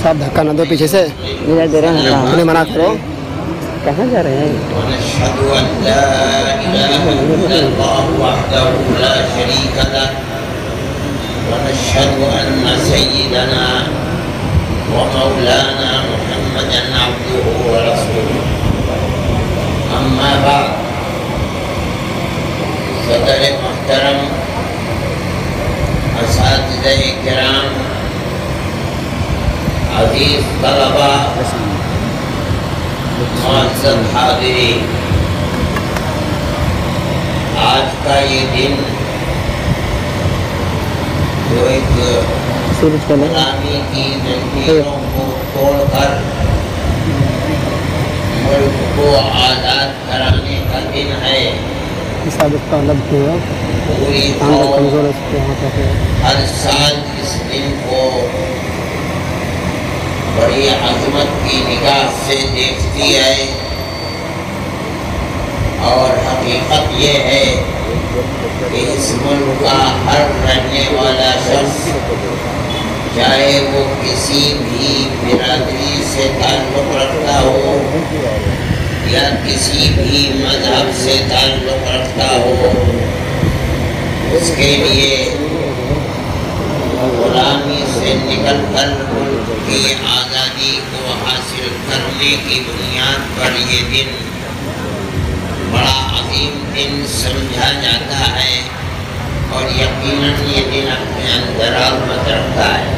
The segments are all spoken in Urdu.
صاحب دھکا نہ دو پیچھے سے، دے رہے ہیں انہیں منع کرو. کہاں جا رہے ہیں؟ ونشهد أن لا إله إلا الله وحده لا شريك له ونشهد أن سيدنا ومولانا محمدا عبده ورسوله. أما بعد، صدر محترم، اساتذہ کرام، عزیز طلبہ، معزز حاضرین، آج کا یہ دن جو ایک غلامی کی زنجیروں کو توڑ کر ملک کو آزاد کرانے کا دن ہے، پوری قوم ہر سال اس دن کو بڑی عظمت کی نگاہ سے دیکھتی ہے، اور حقیقت یہ ہے کہ اس ملک کا ہر رہنے والا شخص، چاہے وہ کسی بھی برادری سے تعلق رکھتا ہو یا کسی بھی مذہب سے تعلق رکھتا ہو، اس کے لیے غلامی سے نکل کر ملک کی آزادی کو حاصل کرنے کی بنیاد پر یہ دن بڑا عظیم دن سمجھا جاتا ہے، اور یقیناً یہ دن اپنے اندر عظمت رکھتا ہے.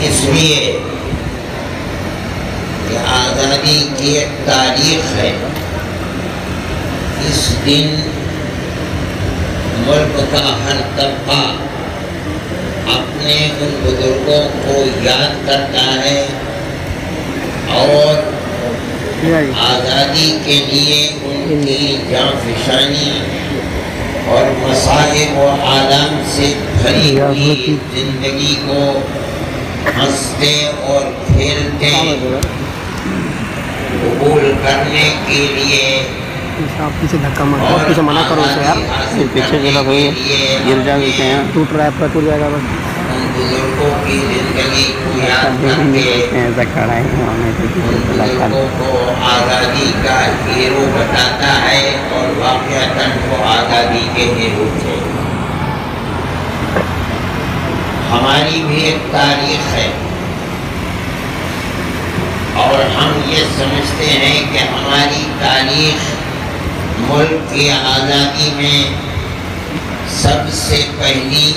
اس لیے کہ آزادی کی ایک تاریخ ہے. اس دن ملک کا ہر طبقہ اپنے ان بزرگوں کو یاد کرتا ہے اور آزادی کے لیے ان کی جاں فشانی اور مصائب و آلام سے بھری ہوئی زندگی کو ہنستے اور کھیلتے قبول کرنے کے لیے پیچھے دھکا مار، پیچھے منع کرو اسے یار، پیچھے چلا بھائی گر جا گئے ہیں، ٹوٹ رہا ہے، پورا ٹوٹ جائے گا بس. ان بزرگوں کی زندگی کو یاد کر کے ایسا کھڑا ہے ان بزرگوں کو آزادی کا ہیرو بتاتا ہے، اور واقعتاً وہ آزادی کے ہیرو تھے. ہماری بھی ایک تاریخ ہے، اور ہم یہ سمجھتے ہیں کہ ہماری تاریخ ملک کی آزادی میں سب سے پہلی،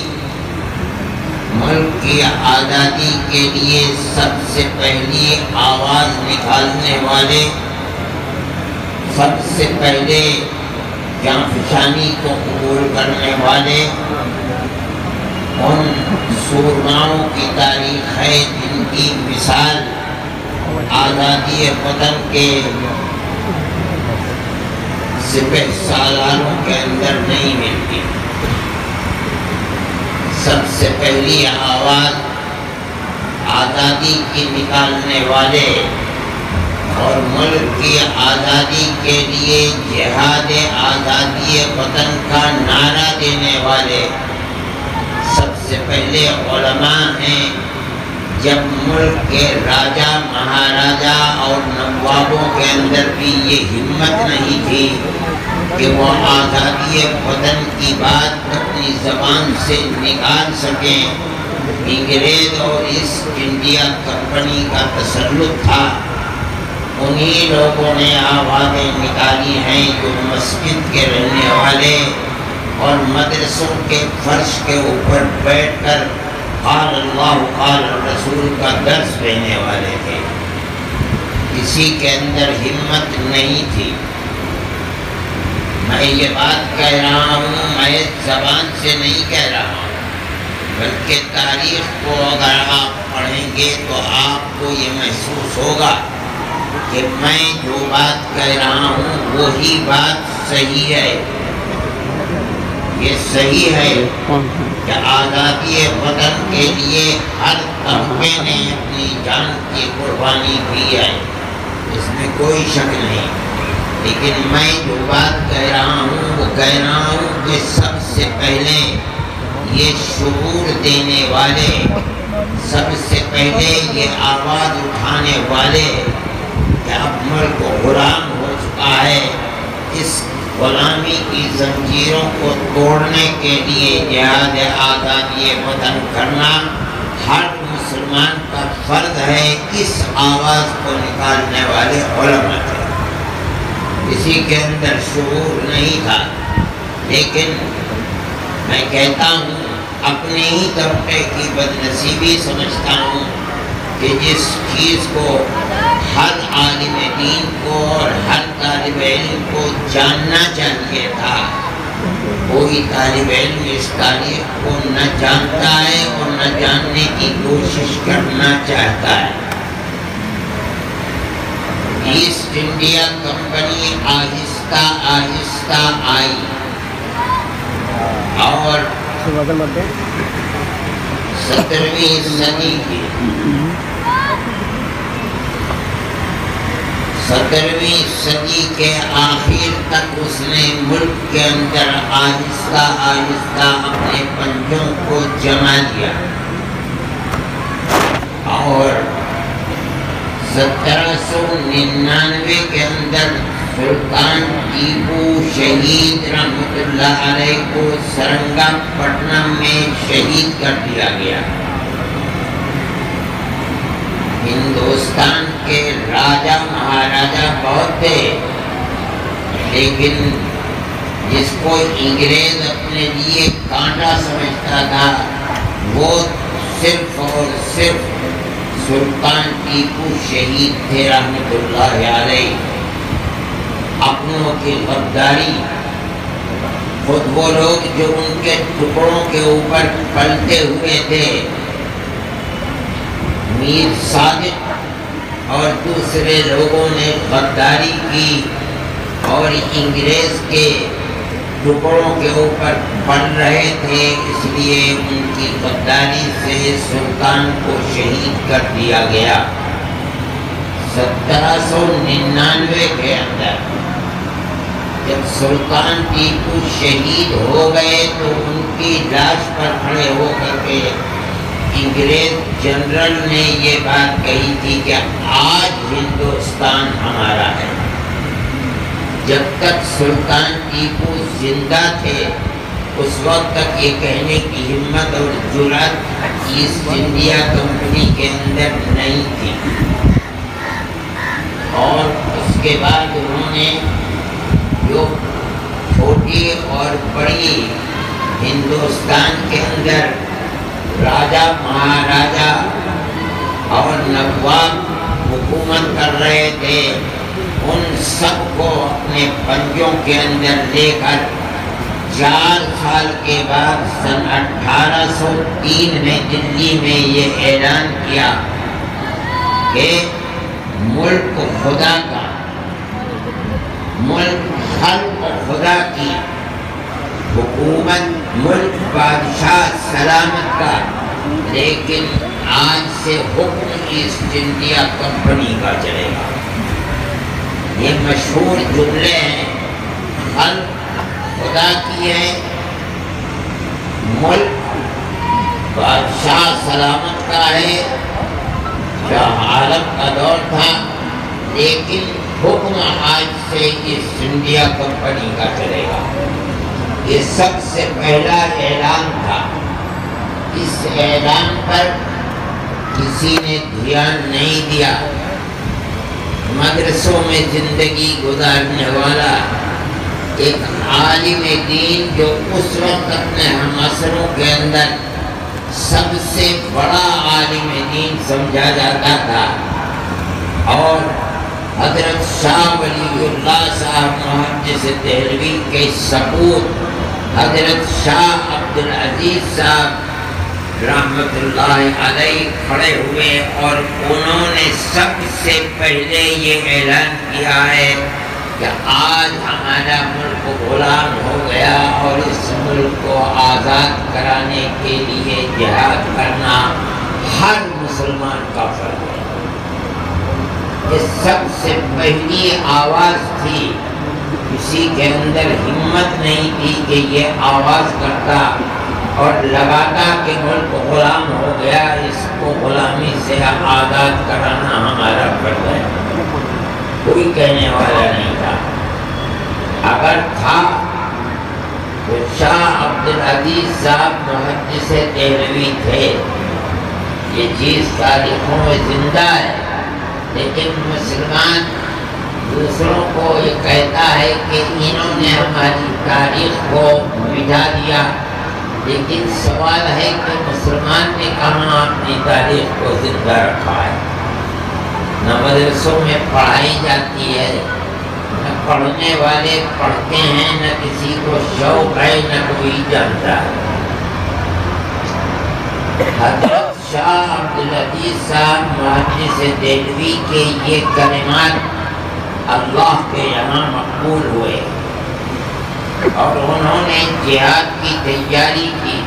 ملک کی آزادی کے لیے سب سے پہلی آواز نکالنے والے، سب سے پہلے جاں فشانی کو قبول کرنے والے ان سورماؤں کی تاریخ ہے جن کی مثال آزادی وطن کے سپہ سالاروں کے اندر نہیں ملتی. سب سے پہلی آواز آزادی کی نکالنے والے اور ملک کی آزادی کے لیے جہاد آزادی وطن کا نعرہ دینے والے سب سے پہلے علماء ہیں. جب ملک کے راجہ، مہاراجہ اور نوابوں کے اندر بھی یہ ہمت نہیں تھی کہ وہ آزادی وطن کی بات اپنی زبان سے نکال سکیں، انگریز اور ایسٹ انڈیا کمپنی کا تسلط تھا، انہی لوگوں نے آوازیں نکالی ہیں جو مسجد کے رہنے والے اور مدرسوں کے فرش کے اوپر بیٹھ کر قال اللہ قال رسول کا درس دینے والے تھے. کسی کے اندر ہمت نہیں تھی. میں یہ بات کہہ رہا ہوں، میں زبان سے نہیں کہہ رہا ہوں، بلکہ تاریخ کو اگر آپ پڑھیں گے تو آپ کو یہ محسوس ہوگا کہ میں جو بات کہہ رہا ہوں وہی بات صحیح ہے. یہ صحیح ہے کہ آزادی وطن کے لیے ہر طبقے نے اپنی جان کی قربانی کی ہے، اس میں کوئی شک نہیں. لیکن میں جو بات کہہ رہا ہوں وہ کہہ رہا ہوں کہ سب سے پہلے یہ شعور دینے والے، سب سے پہلے یہ آواز اٹھانے والے کہ اب ملک غلام ہو چکا ہے، اس غلامی کی زنجیروں کو توڑنے کے لیے جہاد آزادی وطن کرنا ہر مسلمان کا فرض ہے۔ اس آواز کو نکالنے والے علماء تھے۔ کسی کے اندر شعور نہیں تھا، لیکن میں کہتا ہوں اپنے ہی طبقے کی بدنصیبی سمجھتا ہوں کہ جس چیز کو ہر عالم دین کو اور ہر طالب علم کو جاننا چاہیے تھا، کوئی طالب علم اس تاریخ کو نہ جانتا ہے اور نہ جاننے کی کوشش کرنا چاہتا ہے۔ ایسٹ انڈیا کمپنی آہستہ آہستہ آئی اور 17ویں صدی کی 17ویں صدی کے آخر تک اس نے ملک کے اندر آہستہ آہستہ اپنے پنجوں کو جما لیا اور 1799 کے اندر سلطان ٹیپو شہید رحمت اللہ علیہ کو سرنگا پٹنم میں شہید کر دیا گیا۔ ہندوستان کے راجہ مہاراجہ بہت تھے، لیکن جس کو انگریز اپنے لیے کانٹا سمجھتا تھا وہ صرف اور صرف سلطان ٹیپو شہید تھے رحمت اللہ علیہ۔ اپنوں کی غداری، خود وہ لوگ جو ان کے ٹکڑوں کے اوپر پلتے ہوئے تھے، میر صادق اور دوسرے لوگوں نے غداری کی اور انگریز کے ٹکڑوں کے اوپر پڑ رہے تھے، اس لیے ان کی غداری سے سلطان کو شہید کر دیا گیا۔ 1799 کے اندر جب سلطان ٹیپو شہید ہو گئے تو ان کی لاش پر کھڑے ہو کر کے انگریز جنرل نے یہ بات کہی تھی کہ آج ہندوستان ہمارا ہے۔ جب تک سلطان ٹیپو زندہ تھے اس وقت تک یہ کہنے کی ہمت اور جرأت ایسٹ انڈیا کمپنی کے اندر نہیں تھی، اور اس کے بعد انہوں نے جو چھوٹی اور بڑی ہندوستان کے اندر راجہ مہاراجہ اور نواب حکومت کر رہے تھے، ان سب کو اپنے پنجوں کے اندر لے کر 4 سال کے بعد سن 1803 میں دلی میں یہ اعلان کیا کہ ملک خدا کا، ملک خلق خدا کی، حکومت ملک بادشاہ سلامت کا، لیکن آج سے حکم ایسٹ انڈیا کمپنی کا چلے گا۔ یہ مشہور جملے ہیں، خلق خدا کی ہے، ملک بادشاہ سلامت کا ہے۔ شاہ عالم کا دور تھا، لیکن حکم آج سے ایسٹ انڈیا کمپنی کا چلے گا۔ یہ سب سے پہلا اعلان تھا۔ اس اعلان پر کسی نے دھیان نہیں دیا۔ مدرسوں میں زندگی گزارنے والا ایک عالم دین جو اس وقت اپنے ہم عصروں کے اندر سب سے بڑا عالم دین سمجھا جاتا تھا، اور حضرت شاہ ولی اللہ صاحب محدث دہلوی کے سپوت حضرت شاہ عبدالعزیز صاحب رحمت اللہ علیہ کھڑے ہوئے، اور انہوں نے سب سے پہلے یہ اعلان کیا ہے کہ آج ہمارا ملک غلام ہو گیا اور اس ملک کو آزاد کرانے کے لیے جہاد کرنا ہر مسلمان کا فرض ہے۔ یہ سب سے پہلی آواز تھی، کسی کے اندر ہمت نہیں تھی کہ یہ آواز کرتا اور لگاتا کہ ملک غلام ہو گیا، اس کو غلامی سے آزاد کرانا ہمارا فرض ہے۔ کوئی کہنے والا نہیں تھا، اگر تھا تو شاہ عبدالعزیز صاحب محدث دہلوی تھے۔ یہ چیز تاریخوں میں زندہ ہے، لیکن مسلمان دوسروں کو یہ کہتا ہے کہ انہوں نے ہماری تاریخ کو مٹا دیا، لیکن سوال ہے کہ مسلمان نے کہاں اپنی تاریخ کو زندہ رکھا ہے؟ نہ مدرسوں میں پڑھائی جاتی ہے، نہ پڑھنے والے پڑھتے ہیں، نہ کسی کو شوق ہے، نہ کوئی جانتا ہے۔ حضرت شاہ عبدالعزیز صاحب محدث دہلوی کے یہ کلمات اللہ کے یہاں مقبول ہوئے اور انہوں نے جہاد کی تیاری کی،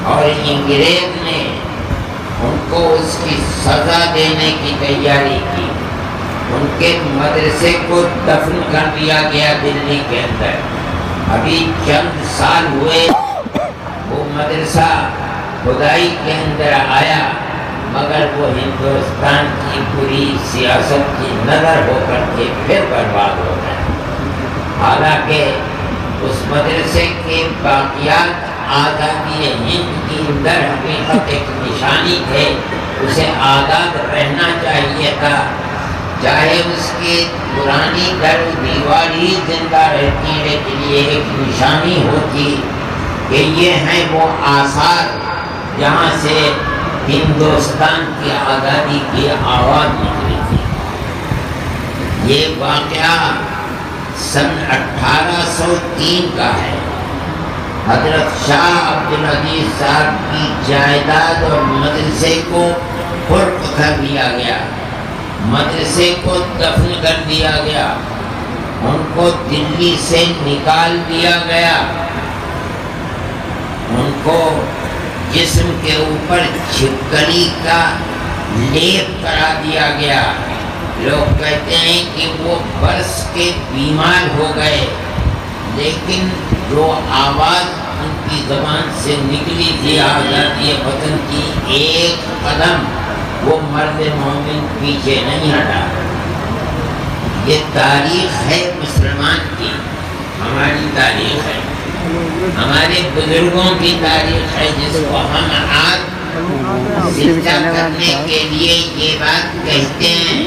اور انگریز نے ان کو اس کی سزا دینے کی تیاری کی۔ ان کے مدرسے کو دفن کر دیا گیا دلی کے اندر۔ ابھی چند سال ہوئے وہ مدرسہ خدائی کے اندر آیا، مگر وہ ہندوستان کی پوری سیاست کی نظر ہو کر کے پھر برباد ہو گئے۔ حالانکہ اس مدرسے کے باقیات آزادی ہند کی اندر حقیقت ایک نشانی تھے، اسے آزاد رہنا چاہیے تھا، چاہے اس کی پرانی در دیوار ہی زندہ رہتی، لیکن یہ ایک نشانی ہوتی کہ یہ ہیں وہ آثار جہاں سے ہندوستان کی آزادی کی آواز نکلی تھی۔ یہ واقعہ سن 1803 کا ہے۔ حضرت شاہ عبدالعزیز صاحب کی جائیداد اور مدرسے کو فروخت کر دیا گیا، مدرسے کو دفن کر دیا گیا، ان کو دلی سے نکال دیا گیا، ان کو جسم کے اوپر چھپکلی کا لیپ کرا دیا گیا۔ لوگ کہتے ہیں کہ وہ برس کے بیمار ہو گئے، لیکن جو آواز ان کی زبان سے نکلی تھی آزادی وطن کی، ایک قدم وہ مرد مومن پیچھے نہیں ہٹا۔ یہ تاریخ ہے مسلمان کی، ہماری تاریخ ہے، ہمارے بزرگوں کی تاریخ ہے، جس کو ہم آج زندہ کرنے کے لیے یہ بات کہتے ہیں۔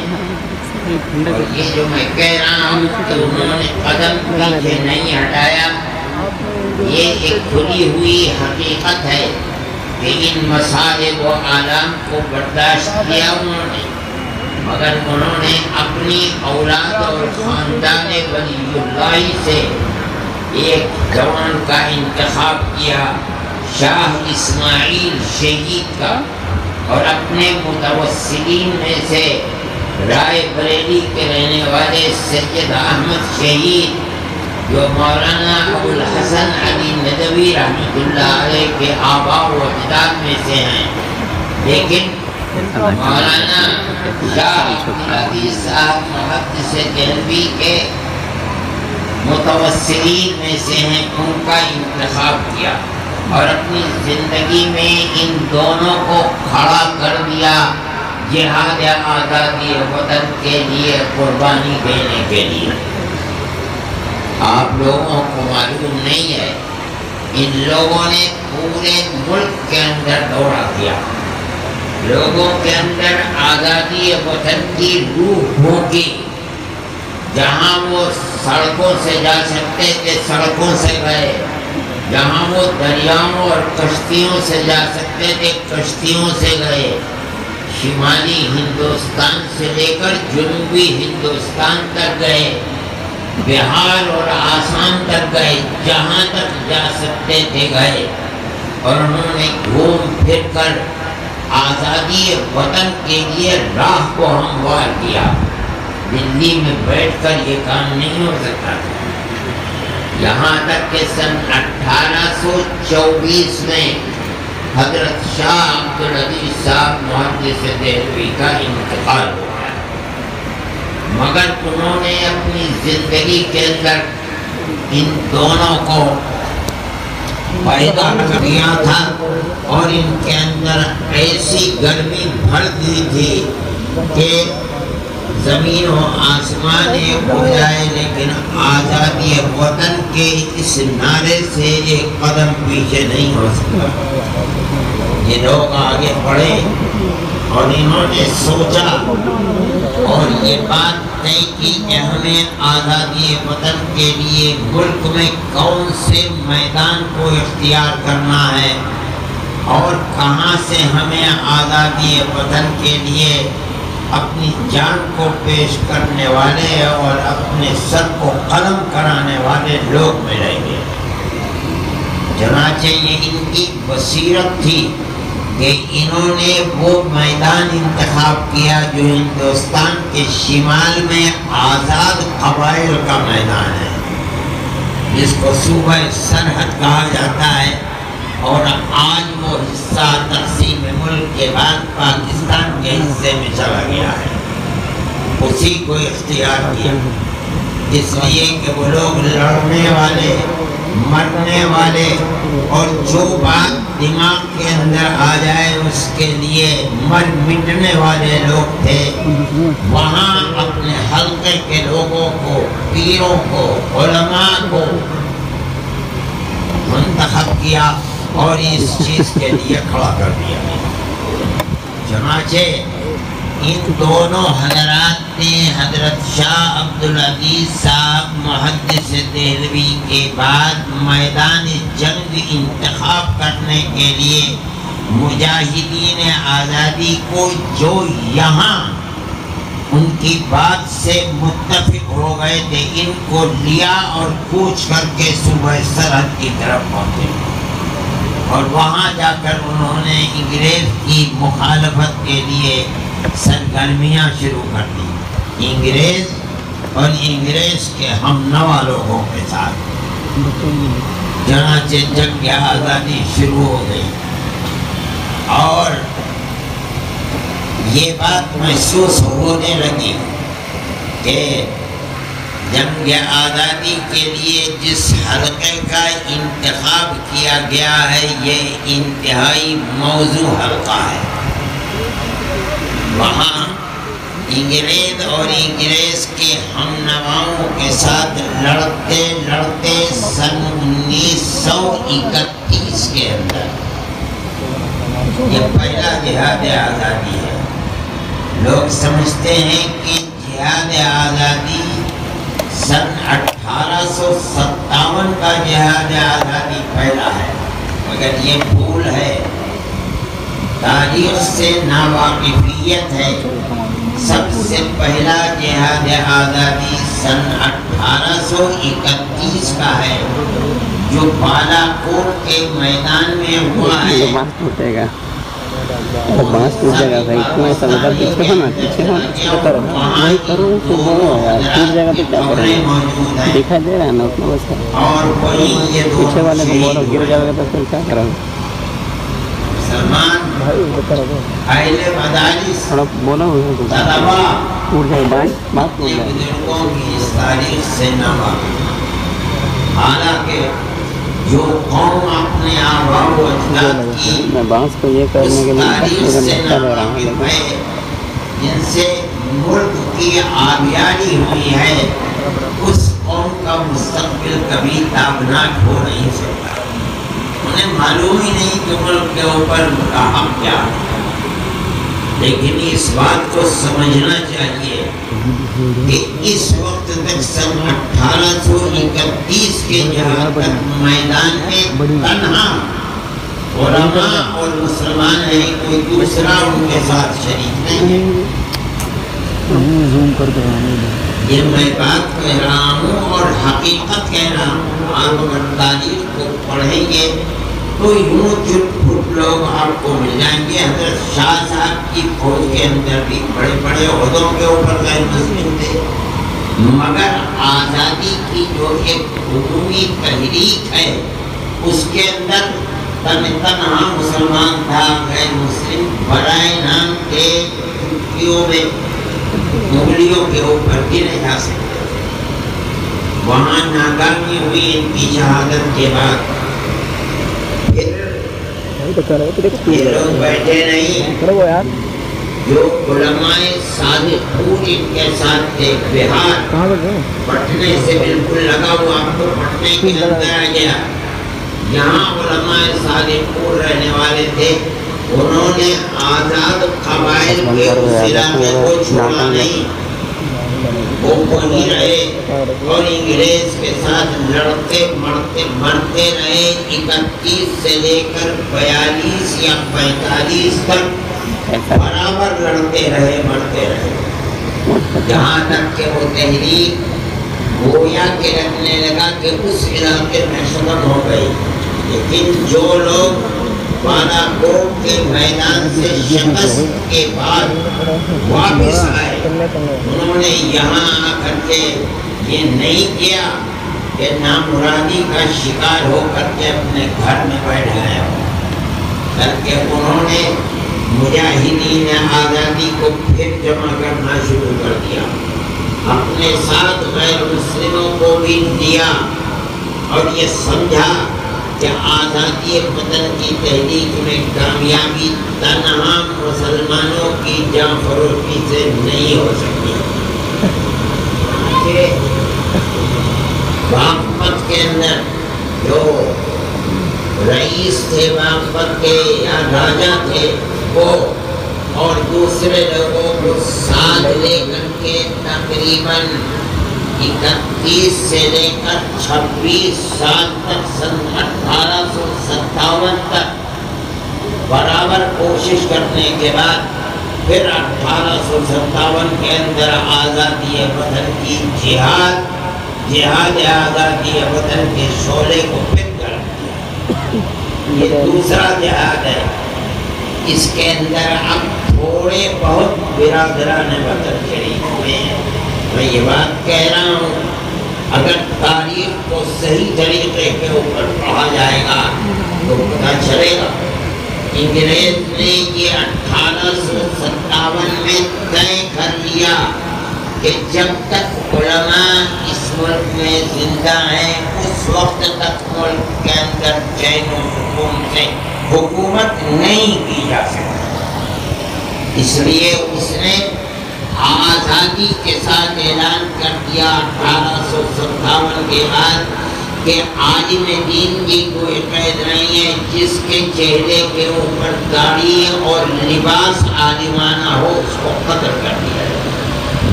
اور یہ جو میں کہہ رہا ہوں کہ انہوں نے قدم پیچھے نہیں ہٹایا، یہ ایک کھلی ہوئی حقیقت ہے کہ ان مصائب و آلام کو برداشت کیا انہوں نے، مگر انہوں نے اپنی اولاد اور خاندان ولی اللہ سے ایک جوان کا انتخاب کیا، شاہ اسماعیل شہید کا، اور اپنے متوسلین میں سے رائے بریلی کے رہنے والے سید احمد شہید، جو مولانا ابوالحسن علی ندوی رحمۃ اللہ علیہ کے آباء و اجداد میں سے ہیں، لیکن مولانا شاہ عبدالعزیز صاحب محدث دہلوی کے متوسلین میں سے ہیں، ان کا انتخاب کیا اور اپنی زندگی میں ان دونوں کو کھڑا کر دیا جہاد آزادی وطن کے لیے، قربانی دینے کے لیے۔ آپ لوگوں کو معلوم نہیں ہے، ان لوگوں نے پورے ملک کے اندر دورہ کیا، لوگوں کے اندر آزادی وطن کی روح بھونکی، جہاں وہ سڑکوں سے جا سکتے تھے سڑکوں سے گئے، جہاں وہ دریاؤں اور کشتیوں سے جا سکتے تھے کشتیوں سے گئے، شمالی ہندوستان سے لے کر جنوبی ہندوستان تک گئے، بہار اور آسام تک گئے، جہاں تک جا سکتے تھے گئے، اور انہوں نے گھوم پھر کر آزادی وطن کے لیے راہ کو ہموار کیا۔ دلی میں بیٹھ کر یہ کام نہیں ہو سکتا، یہاں تک کہ سن 1824 میں حضرت شاہ عبدالعزیز صاحب محدث دہلوی کا انتقال ہو گیا، مگر انہوں نے اپنی زندگی کے اندر ان دونوں کو پیدا کیا تھا اور ان کے اندر ایسی گرمی بھر دی تھی کہ زمین و آسمان ایک ہو جائے، لیکن آزادی وطن کے اس نعرے سے ایک قدم پیچھے نہیں ہو سکتا۔ یہ لوگ آگے بڑھے اور انہوں نے سوچا اور یہ بات طے کی کہ ہمیں آزادی وطن کے لیے ملک میں کون سے میدان کو اختیار کرنا ہے اور کہاں سے ہمیں آزادی وطن کے لیے اپنی جان کو پیش کرنے والے اور اپنے سر کو قلم کرانے والے لوگ ملیں گے۔ چنانچہ یہ ان کی بصیرت تھی کہ انہوں نے وہ میدان انتخاب کیا جو ہندوستان کے شمال میں آزاد قبائل کا میدان ہے، جس کو صوبہ سرحد کہا جاتا ہے، اور آج وہ حصہ تقسیم ملک کے بعد پاکستان کے حصے میں چلا گیا ہے، اسی کو اختیار کیا، اس لیے کہ وہ لوگ لڑنے والے، مرنے والے اور جو بات دماغ کے اندر آ جائے اس کے لیے مر مٹنے والے لوگ تھے۔ وہاں اپنے حلقے کے لوگوں کو، پیروں کو، علماء کو منتخب کیا اور اس چیز کے لیے کھڑا کر دیا۔ چنانچہ ان دونوں حضرات نے حضرت شاہ عبدالعزیز صاحب محدث دہلوی کے بعد میدان جنگ انتخاب کرنے کے لیے مجاہدین آزادی کو جو یہاں ان کی بات سے متفق ہو گئے تھے، ان کو لیا اور کوچ کر کے صوبہ سرحد کی طرف پہنچے، اور وہاں جا کر انہوں نے انگریز کی مخالفت کے لیے سرگرمیاں شروع کر دی، انگریز اور انگریز کے ہم نوا لوگوں کے ساتھ۔ چنانچہ جنگ آزادی شروع ہو گئی اور یہ بات محسوس ہونے لگی کہ جنگ آزادی کے لیے جس حلقے کا انتخاب کیا گیا ہے یہ انتہائی موزوں حلقہ ہے۔ وہاں انگریز اور انگریز کے ہم نواؤں کے ساتھ لڑتے لڑتے سن 1931 کے اندر یہ پہلا جہاد آزادی ہے۔ لوگ سمجھتے ہیں کہ جہاد آزادی سن 1857 کا جہاد آزادی پہلا ہے، مگر یہ بھول ہے، تاریخ سے ناواقفیت ہے۔ سب سے پہلا جہاد آزادی سن 1831 کا ہے، جو بالا کوٹ کے میدان میں ہوا ہے۔ بانس ٹوٹے گا بھائی، تم ایسا لگا پیچھے ہونا وہی کرو تو بولو یار، ٹوٹ جائے گا تو کیا کریں گے؟ دکھائی دے رہا ہے نا اتنا بس ہے، پیچھے والے کو بولو گر جائے گا تو پھر کیا کرو گے؟ تھوڑا بولو ٹوٹ جائے، بات ٹوٹ جائے۔ حالانکہ جو قوم اپنے آباء و اجداد کی میں بانس کو یہ کرنے کے لیے تاریخ سے ناواقف ہے، جن سے ملک کی آبیاری ہوئی ہے، اس قوم کا مستقبل کبھی تابناک ہو نہیں سکتا۔ انہیں معلوم ہی نہیں کہ ملک کے اوپر کا حق کیا ہے، لیکن اس بات کو سمجھنا چاہیے کہ اس وقت تک سن 1831 کے جہاں تک میدان میں تنہا علماء اور مسلمان ہیں، کوئی دوسرا ان کے ساتھ شریک نہیں ہے۔ یہ میں بات کہہ رہا ہوں اور حقیقت کہہ رہا ہوں۔ آپ اگر تاریخ کو پڑھیں گے تو یوں چٹ پھٹ لوگ آپ کو مل جائیں گے۔ حضرت شاہ صاحب کی فوج کے اندر بھی بڑے بڑے عہدوں کے اوپر غیر مسلم تھے، مگر آزادی کی جو ایک عمومی تحریک ہے اس کے اندر تنہا مسلمان تھا، غیر مسلم برائے نام کے چٹکیوں میں انگلیوں کے اوپر گنے جا سکتے تھے۔ وہاں ناکامی ہوئی ان کی شہادت کے بعد، یہ لوگ بیٹھے نہیں، جو علماء صادقون ان کے ساتھ تھے، بہار پٹنے سے بالکل لگا ہوا، آپ کو پٹنے کے اندر آ گیا، یہاں علماء صادقون رہنے والے تھے، انہوں نے آزاد قبائل کے اس علاقے کو چھوڑا نہیں، وہ وہیں رہے اور انگریز کے ساتھ لڑتے مرتے رہے، 31 سے لے کر 42 یا 45 تک برابر لڑتے رہے مرتے رہے، جہاں تک کہ وہ تحریک گویا کے رکھنے لگا کہ اس علاقے میں ختم ہو گئی۔ لیکن جو لوگ بالا کوٹ کے میدان سے شکست کے بعد واپس آئے، انہوں نے یہاں آ کر کے یہ نہیں کیا کہ نامرادی کا شکار ہو کر کے اپنے گھر میں بیٹھ گئے ہو، بلکہ انہوں نے مجاہدین آزادی کو پھر جمع کرنا شروع کر دیا، اپنے ساتھ غیر مسلموں کو بھی دیا اور یہ سمجھا کہ آزادی وطن کی تحریک میں کامیابی تنہا مسلمانوں کی جاں فروشی سے نہیں ہو سکتی۔ باغپت کے اندر جو رئیس تھے باغپت کے یا راجہ تھے وہ اور دوسرے لوگوں کو ساتھ لے کر کے تقریباً 31 سے لے کر 26 سال تک سن 1857 تک برابر کوشش کرنے کے بعد پھر 1857 کے اندر آزادی وطن کی جہاد آزادی وطن کے شعلے کو پھر کر دیا۔ یہ دوسرا جہاد ہے، اس کے اندر اب تھوڑے بہت برادران وطن شریک ہوئے ہیں۔ میں یہ بات کہہ رہا ہوں، اگر تاریخ کو صحیح طریقے کے اوپر پڑھا جائے گا تو پتہ چلے گا انگریز نے یہ 1857 میں طے کر لیا کہ جب تک علماء اس ملک میں زندہ ہیں اس وقت تک ملک کے اندر چین و سکون سے حکومت نہیں کی جا سکتی، اس لیے اس نے آزادی کے ساتھ اعلان کر دیا 1857 کے بعد کہ عالم دین کی کوئی قید نہیں ہے، جس کے چہرے کے اوپر داڑھی اور لباس عالمانہ ہو اس کو قتل کر دیا جائے۔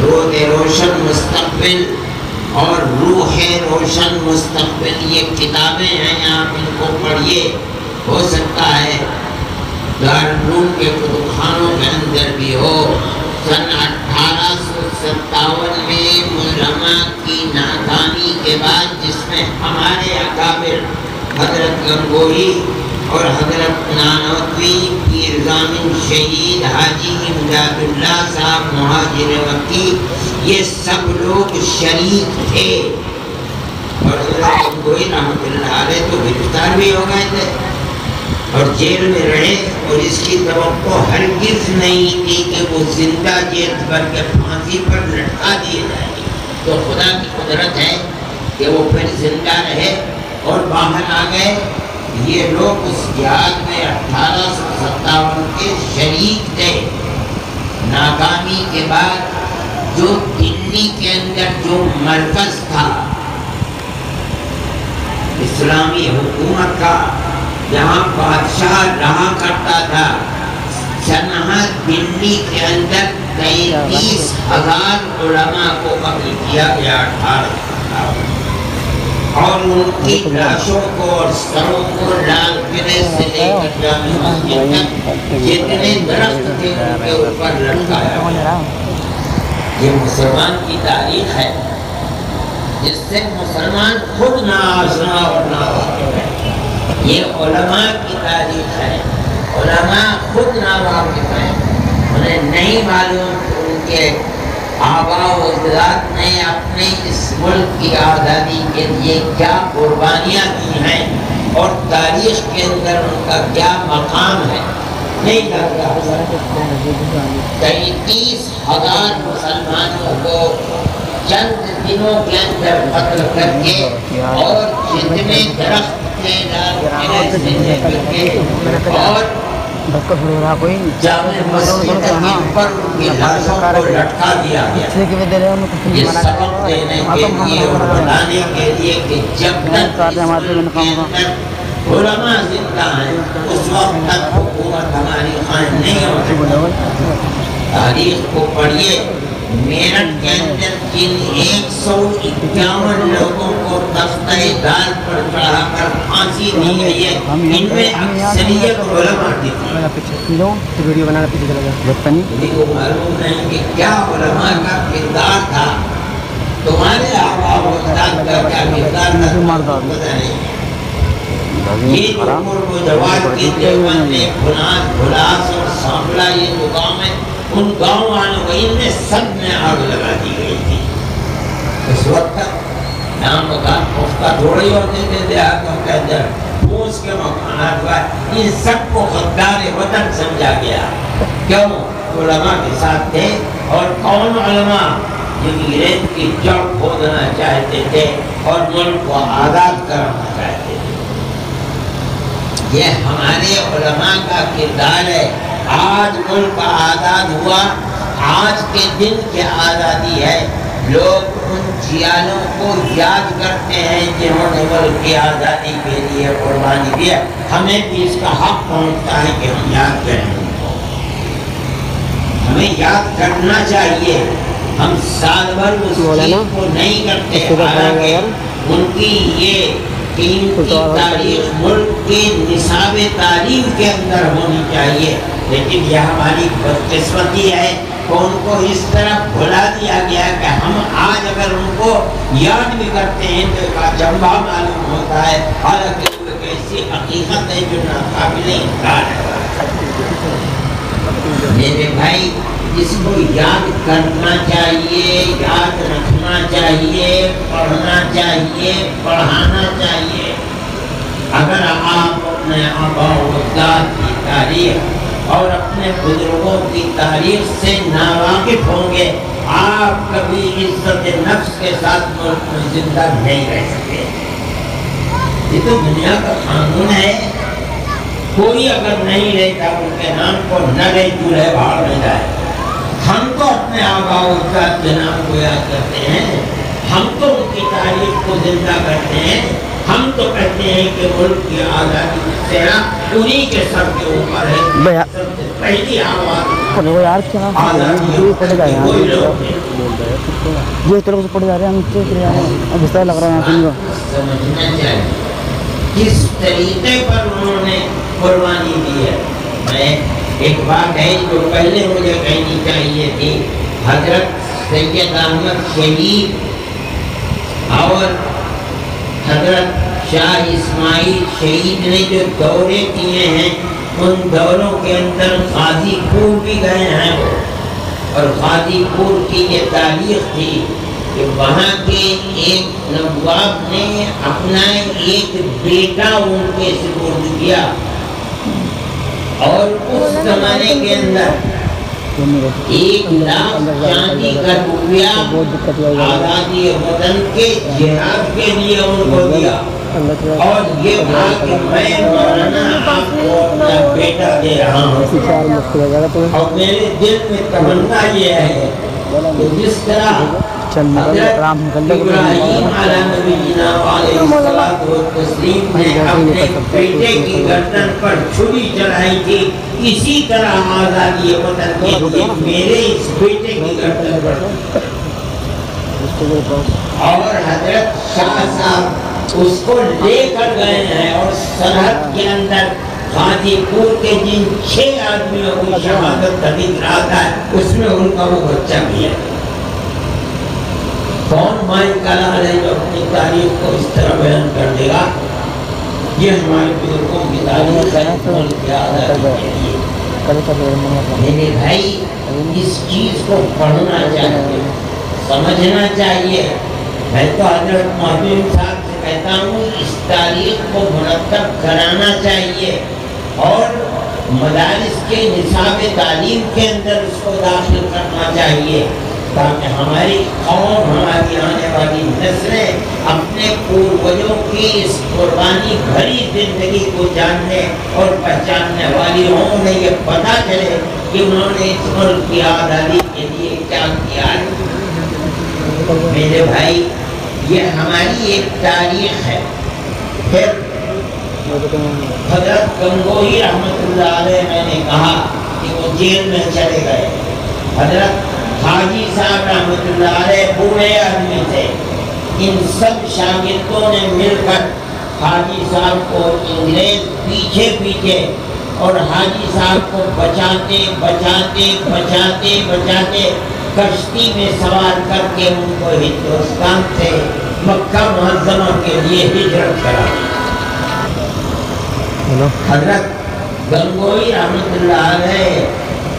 رود روشن مستقبل اور روح روشن مستقبل یہ کتابیں ہیں، آپ ان کو پڑھیے، ہو سکتا ہے دارالعلوم کے کتب خانوں کے اندر بھی ہو۔ سن 1857 میں علماء کی ناکامی کے بعد، جس میں ہمارے اکابر حضرت گنگوہی اور حضرت نانوتوی، پیر زامن شہید حاجی امداد اللہ صاحب مہاجر مکی، یہ سب لوگ شریک تھے، اور حضرت گنگوہی رحمۃ اللہ علیہ تو گرفتار بھی ہو گئے تھے اور جیل میں رہے، اور اس کی توقع ہرگز نہیں تھی کہ وہ زندہ جیل بھر کے پھانسی پر لٹکا دیے جائیں گے، تو خدا کی قدرت ہے کہ وہ پھر زندہ رہے اور باہر آ گئے۔ یہ لوگ اس جہاد میں 1857 کے شریک تھے۔ ناکامی کے بعد جو دلی کے اندر جو مرکز تھا اسلامی حکومت کا، جہاں بادشاہ رہا کرتا تھا، سنہا دلی کے اندر 33,000 علماء کو قتل کیا گیا 1857، اور ان کی لاشوں کو اور سروں کو لال قلعے سے لے کر جامع مسجد تک جتنے درخت تھے ان کے اوپر لٹکایا گیا۔ یہ مسلمان کی تاریخ ہے جس سے مسلمان خود نہ آشنا اور نہ واقف ہے۔ یہ علماء کی تاریخ ہے، علماء خود ناواقف ہیں، انہیں نہیں معلوم کہ ان کے آباء و اجداد نے اپنے اس ملک کی آزادی کے لیے کیا قربانیاں دی ہیں اور تاریخ کے اندر ان کا کیا مقام ہے، نہیں جانتا۔ 33,000 مسلمانوں کو چند دنوں کے اندر قتل کر کے، اور جتنے درخت اور دھکا ہو رہا کوئی جامع مسجد کے پر کی لاشوں کو لٹکا دیا گیا. اس لیے کہ دے رہے ہیں یہ سبق دینے کے لیے اور بتانے کے لیے کہ جب تک علماء زندہ ہیں اس وقت تک حکومت ہماری قائم نہیں ہو سکتی. تاریخ کو پڑھیے. میرٹھ کے اندر جن 151 لوگوں کو تختہ دار پر چڑھا کر پھانسی دی گئی ہے ان میں اکثریت علماء کی تھی. ویڈیو بنا کر پیچھے چلا گیا. کسی کو معلوم نہیں کہ کیا علماء کا کردار تھا. تمہارے آبا و اجداد کا کیا کردار تھا پتہ نہیں. یہ جو قرب و جوار کے دیوبند میں بھلاس اور سانپلا یہ جو گاؤں ہے ان گاؤں والوں کو ان میں سب میں آگ لگا دی گئی تھی. اس وقت تک نام مکان پختہ تھوڑے ہوتے تھے دیہاتوں کے اندر پھوس کے مکانات ہوا. ان سب کو غدار وطن سمجھا گیا. کیوں؟ علماء کے ساتھ تھے. اور کون علماء؟ جو ریت کی جڑ کھودنا چاہتے تھے اور ملک کو آزاد کرنا چاہتے تھے. یہ ہمارے علماء کا کردار ہے. آج ملک آزاد ہوا. آج کے دن کی آزادی ہے. لوگ ان جیالوں کو یاد کرتے ہیں جنہوں نے ملک کی آزادی کے لیے قربانی دی ہے. ہمیں بھی اس کا حق پہنچتا ہے کہ ہم یاد کریں ان کو. ہمیں یاد کرنا چاہیے. ہم سال بھر اس چیز کو نہیں کرتے. حالانکہ ان کی یہ تاریخ ملک کے نصاب تعلیم کے اندر ہونی چاہیے. لیکن یہ ہماری بدقسمتی ہے کہ ان کو اس طرح بھلا دیا گیا کہ ہم آج اگر ان کو یاد بھی کرتے ہیں تو کا جنبہ معلوم ہوتا ہے. حالانکہ وہ ایک ایسی حقیقت ہے جو ناقابل انکار ہے. میرے بھائی اس کو یاد کرنا چاہیے, یاد رکھنا چاہیے, پڑھنا چاہیے, پڑھانا چاہیے. اگر آپ اپنے آبا و اجداد کی تاریخ اور اپنے بزرگوں کی تاریخ سے ناواقف ہوں گے آپ کبھی عزت نفس کے ساتھ ملک میں زندہ نہیں رہ سکتے. یہ تو دنیا کا قانون ہے. کوئی اگر نہیں رہتا ان کے نام کو نہ رہے چولہے بھاڑ میں جائے. ہم تو اپنے آبا و اجداد کے نام کو یاد کرتے ہیں. ہم تو ان کی تاریخ کو زندہ کرتے ہیں. ہم تو کہتے ہیں کہ ملک کی آزادی کا سہرا انہی کے سر کے اوپر ہے. سب سے پہلی آواز آزادی کوئی لوگ نہیں. یہ طرف سے پڑ جا رہے ہیں. اب اس طرح لگ رہا ہے سمجھنا چاہیے کس طریقے پر انہوں نے قربانی دی ہے. میں ایک بات ہے جو پہلے مجھے کہنی چاہیے تھی. حضرت سید احمد شہید اور حضرت شاہ اسماعیل شہید نے جو دورے کیے ہیں ان دوروں کے اندر غازی پور بھی گئے ہیں. اور غازی پور کی یہ تاریخ تھی کہ وہاں کے ایک نواب نے اپنا ایک بیٹا ان کے سپرد کیا. اور اس زمانے کے اندر 1 لاکھ چاندی کا روپیہ آزادی وطن کے جہاد کے لیے ان کو دیا. اور یہ کہا کہ میں مولانا آپ کو اپنا بیٹا دے رہا ہوں. اور میرے دل میں تمنا یہ ہے کہ جس طرح حضرت ابراہیم علیہ نبینا علیہ الصلوۃ والتسلیم نے اپنے بیٹے کی گردن پر چھری چڑھائی تھی اسی طرح آزادی وطن کے لیے میرے اس بیٹے کی گردن پر. اور حضرت شاہ صاحب اس کو لے کر گئے ہیں اور سرحد کے اندر غازی پور کے جن 6 آدمیوں کی شہادت کا دن رات ہے اس میں ان کا وہ بچہ بھی ہے. کون مائی کلال ہے جو اپنی تاریخ کو اس طرح بیان کر دے گا. یہ ہمارے بزرگوں کی تاریخ ہے ملک کی آزادی کے لیے. میرے بھائی اس چیز کو پڑھنا چاہیے, سمجھنا چاہیے. میں تو حضرت محدود صاحب سے کہتا ہوں اس تاریخ کو مرتب کرانا چاہیے اور مدارس کے نصاب تعلیم کے اندر اس کو داخل کرنا چاہیے. تاکہ ہماری قوم، ہماری آنے والی نسلیں اپنے پوروجوں کی اس قربانی بھری زندگی کو جاننے اور پہچاننے والی ہوں، انہیں یہ پتہ چلے کہ انہوں نے اس ملک کی آزادی کے لیے کیا کیا ہے۔ میرے بھائی، یہ ہماری ایک تاریخ ہے۔ پھر حضرت گنگوہی رحمۃ اللہ علیہ، میں نے کہا کہ وہ جیل میں چلے گئے۔ حضرت حاجی صاحب رحمۃ اللہ علیہ بوڑھے آدمی تھے، ان سب شاگردوں نے مل کر حاجی صاحب کو انگریز پیچھے پیچھے اور حاجی صاحب کو بچاتے بچاتے بچاتے بچاتے کشتی میں سوار کر کے ان کو ہندوستان سے مکہ معظمہ کے لیے ہجرت کرا۔ حضرت گنگوہی رحمۃ اللہ علیہ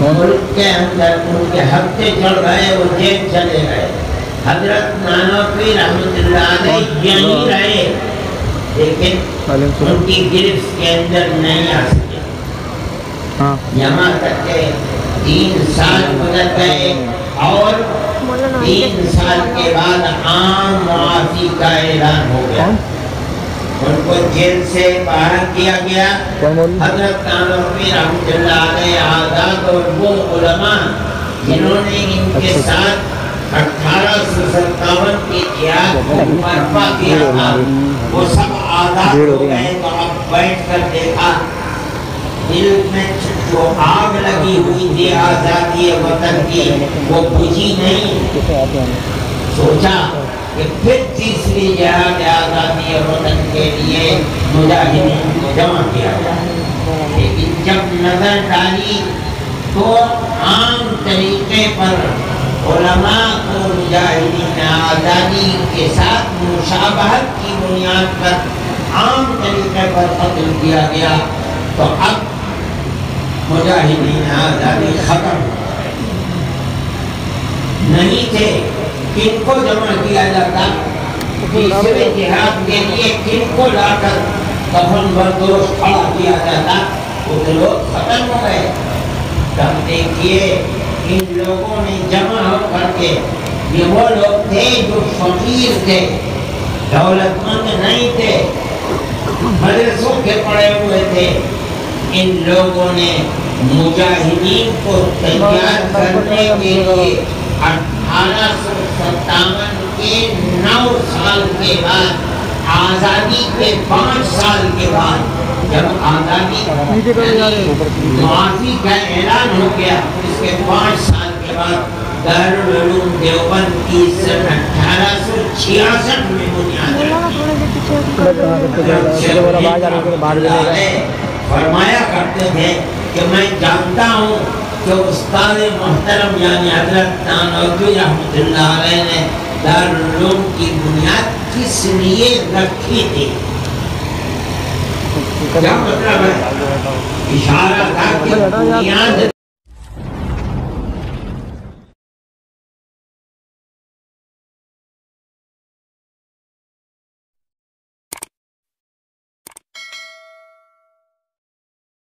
ملک کے اندر ان کے ہفتے چل رہے، وہ جیل چلے گئے۔ حضرت نانوتوی رحمۃ اللہ علیہ یہیں رہے، لیکن ان کی گرفت کے اندر نہیں آ سکے، یہاں تک کہ 3 سال گزر گئے اور 3 سال کے بعد عام معافی کا اعلان ہو گیا، ان کو جیل سے باہر کیا گیا۔ حضرت نانوتوی رحمۃ اللہ علیہ آزاد اور وہ علماء جنہوں نے ان کے ساتھ 1857 کی جہاد کو برپا کیا تھا، وہ سب آزاد ہو گئے۔ تو اب بیٹھ کر دیکھا، دل میں جو آگ لگی ہوئی تھی آزادی وطن کی، وہ بجھی نہیں۔ سوچا کہ پھر تیسری جہاد آزادی وطن کے لیے مجاہدین کو جمع کیا جائے، لیکن جب نظر ڈالی تو عام طریقے پر علماء کو مجاہدین آزادی کے ساتھ مشابہت کی بنیاد پر عام طریقے پر قتل کیا گیا۔ تو اب مجاہدین آزادی ختم نہیں تھے، کن کو جمع کیا جاتا؟ تیسرے جہاد کے لیے کن کو لا کر کفن بردوش کھڑا کیا جاتا؟ وہ لوگ ختم ہو گئے۔ تب دیکھیے، ان لوگوں نے جمع ہو کر کے، یہ وہ لوگ تھے جو فقیر تھے، دولت مند نہیں تھے، مدرسوں کے پڑے ہوئے تھے، ان لوگوں نے مجاہدین کو تیار کرنے کے لیے 1857 کے 9 سال کے بعد، آزادی کے 5 سال کے بعد، جب آزادی معافی کا اعلان ہو گیا، اس کے 5 سال کے بعد دارالعلوم دیوبند کی سن 1866 میں بنیاد فرمایا کرتے تھے کہ میں جانتا ہوں کہ استاد محترم یعنی حضرت نانوتوی رحمۃ اللہ علیہ نے دارالعلوم کی بنیاد کس لیے رکھی تھی۔ کیا مطلب ہے؟ اشارہ تھا کہ بنیاد